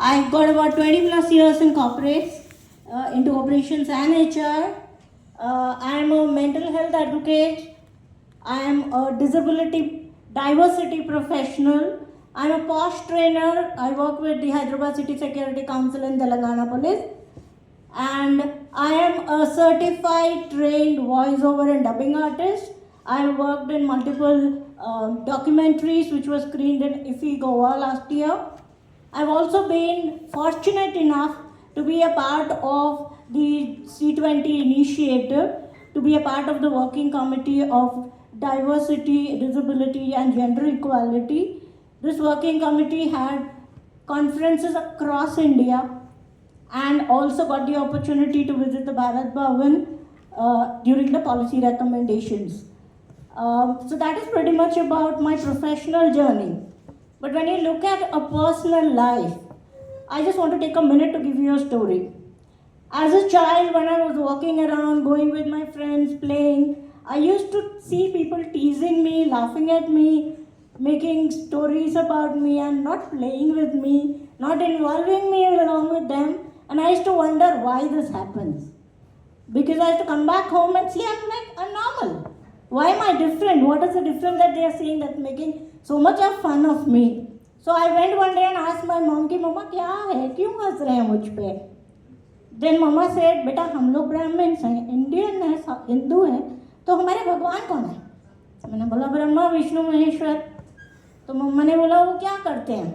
I've got about 20 plus years in corporates, into operations and HR. I'm a mental health advocate. I'm a disability diversity professional. I'm a posh trainer. I work with the Hyderabad City Security Council and Telangana Police. And I am a certified trained voiceover and dubbing artist. I worked in multiple documentaries which was screened in IFFI Goa last year. I've also been fortunate enough to be a part of the C20 initiative, to be a part of the working committee of diversity, disability and gender equality. This working committee had conferences across India and also got the opportunity to visit the Bharat Bhavan during the policy recommendations. So that is pretty much about my professional journey. But when you look at a personal life, I just want to take a minute to give you a story. As a child, when I was walking around, going with my friends, playing, I used to see people teasing me, laughing at me, making stories about me and not playing with me, not involving me along with them. And I used to wonder why this happens. Because I used to come back home and see I'm normal. Why am I different? What is the difference that they are seeing that's making so much of fun of me? So I went one day and asked my mom कि मम्मा क्या है क्यों हंस रहे हैं मुझ पे? Then mama said बेटा हम लोग ब्राह्मण्स हैं, इंडियन है, हिंदू हैं, तो हमारे भगवान कौन है? मैंने बोला ब्रह्मा विष्णु महेश्वर. तो मम्मा ने बोला वो क्या करते हैं?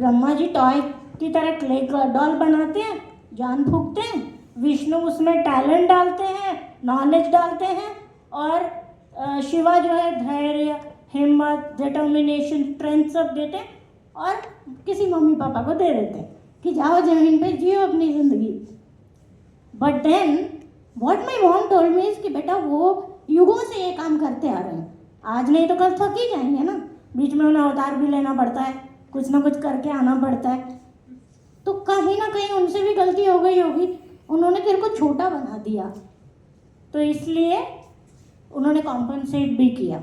ब्रह्मा जी टॉय की तरह क्ले का डॉल बनाते हैं, जान फूकते हैं, विष्णु उसमें टैलेंट डालते हैं, नॉलेज डालते हैं, और शिवा जो है धैर्य, हिम्मत, डिटर्मिनेशन, स्ट्रेंथ सब देते हैं और किसी मम्मी पापा को दे देते हैं कि जाओ जमीन पे जियो अपनी ज़िंदगी. But then what my mom told me is कि बेटा वो युगों से ये काम करते आ रहे हैं, आज नहीं तो कल थक ही जाएंगे ना, बीच में उन्हें अवतार भी लेना पड़ता है, कुछ ना कुछ करके आना पड़ता है. तो कहीं ना कहीं उनसे भी गलती हो गई होगी, उन्होंने तेरे को छोटा बना दिया, तो इसलिए उन्होंने कॉम्पनसेट भी किया.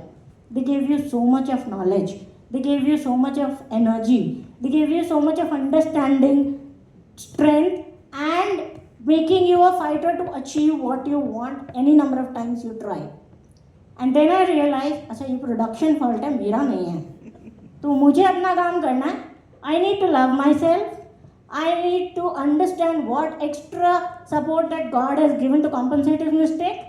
They gave you so much of knowledge, they gave you so much of energy, they gave you so much of understanding, strength and making you a fighter to achieve what you want any number of times you try. And then I realized अच्छा ये production fault है, मेरा नहीं है, तो मुझे अपना काम करना है. I need to love myself. I need to understand what extra support that God has given to compensate his mistake.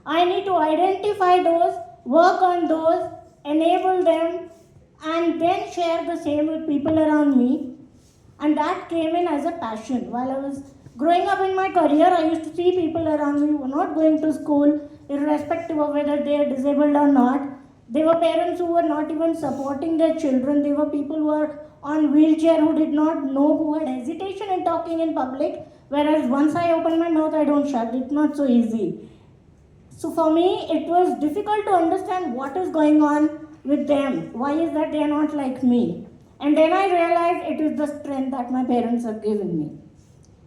I need to identify those, work on those, enable them, and then share the same with people around me. And that came in as a passion. While I was growing up in my career, I used to see people around me who were not going to school, irrespective of whether they are disabled or not. They were parents who were not even supporting their children. They were people who were on wheelchair who did not know, who had hesitation in talking in public. Whereas once I open my mouth, I don't shut. It's not so easy. So for me, it was difficult to understand what is going on with them. Why is that they are not like me? And then I realized it is the strength that my parents have given me.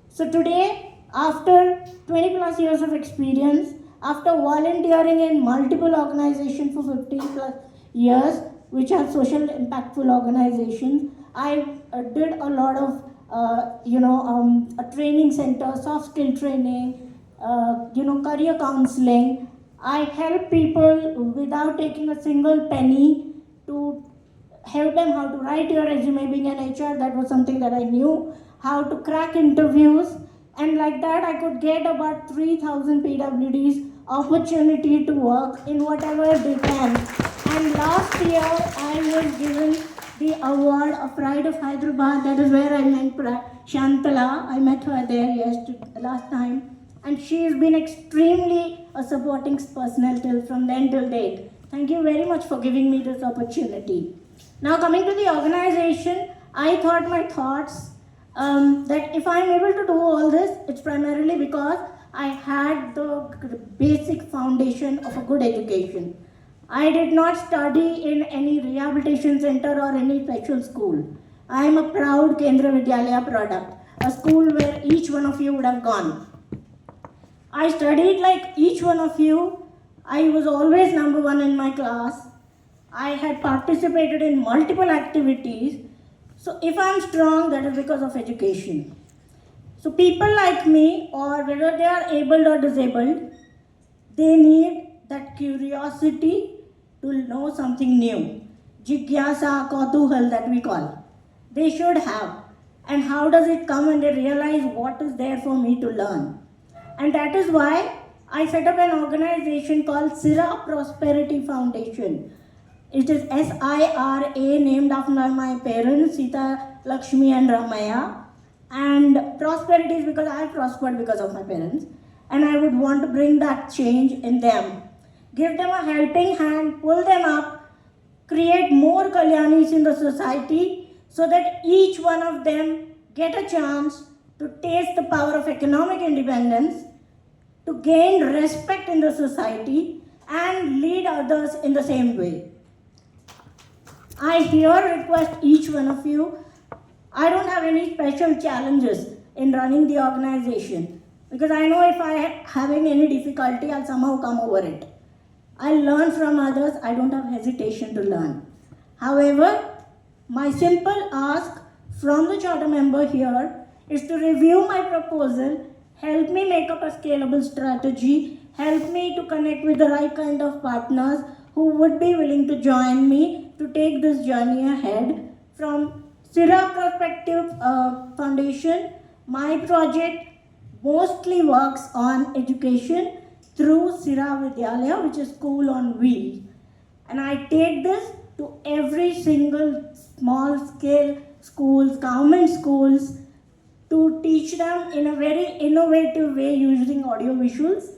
So today, after 20 plus years of experience, after volunteering in multiple organizations for 15 plus years, which are social impactful organizations, I did a lot of, a training center, soft skill training, career counseling. I help people without taking a single penny to help them how to write your resume. Being an HR, that was something that I knew, how to crack interviews, and like that I could get about 3,000 PWDs opportunity to work in whatever they can. And last year I was given the award of Pride of Hyderabad. That is where I met Shantala. I met her there last time. And she has been extremely a supporting personnel from then till date. Thank you very much for giving me this opportunity. Now coming to the organization, I thought my thoughts that if I'm able to do all this, it's primarily because I had the basic foundation of a good education. I did not study in any rehabilitation center or any special school. I am a proud Kendra Vidyalaya product, a school where each one of you would have gone. I studied like each one of you. I was always number one in my class. I had participated in multiple activities. So if I'm strong, that is because of education. So people like me, or whether they are able or disabled, they need that curiosity to know something new. Jigyasa, Kautuhal that we call. They should have. And how does it come when they realize what is there for me to learn? And that is why I set up an organization called Sira Prosperity Foundation. It is SIRA, named after my parents, Sita, Lakshmi and Ramaya. And prosperity is because I prospered because of my parents. And I would want to bring that change in them. Give them a helping hand, pull them up, create more Kalyanis in the society so that each one of them get a chance to taste the power of economic independence, to gain respect in the society and lead others in the same way. I here request each one of you, I don't have any special challenges in running the organization because I know if I am having any difficulty, I'll somehow come over it. I learn from others, I don't have hesitation to learn. However, my simple ask from the charter member here is to review my proposal, help me make up a scalable strategy, help me to connect with the right kind of partners who would be willing to join me to take this journey ahead. From Sira Perspective Foundation, my project mostly works on education through Sira Vidyalaya, which is school on wheels. And I take this to every single small scale schools, government schools, to teach them in a very innovative way using audio visuals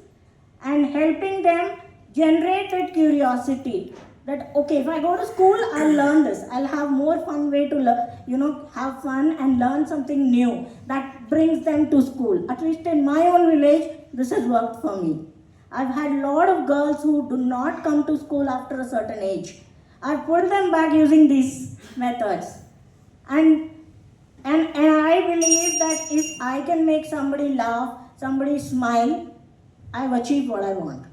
and helping them generate that curiosity that, okay, if I go to school, I'll learn this. I'll have more fun way to learn, have fun and learn something new that brings them to school. At least in my own village, this has worked for me. I've had a lot of girls who do not come to school after a certain age. I've pulled them back using these methods. And I believe that if I can make somebody laugh, somebody smile, I've achieved what I want.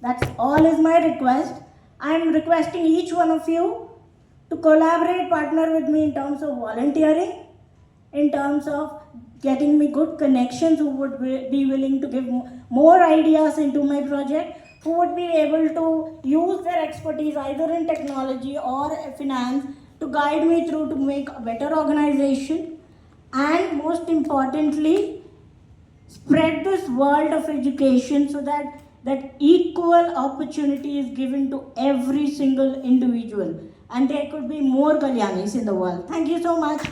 That's all is my request. I'm requesting each one of you to collaborate, partner with me in terms of volunteering, in terms of getting me good connections who would be willing to give more ideas into my project, who would be able to use their expertise either in technology or finance to guide me through to make a better organization, and most importantly, spread this world of education so that equal opportunity is given to every single individual and there could be more Kalyanis in the world. Thank you so much.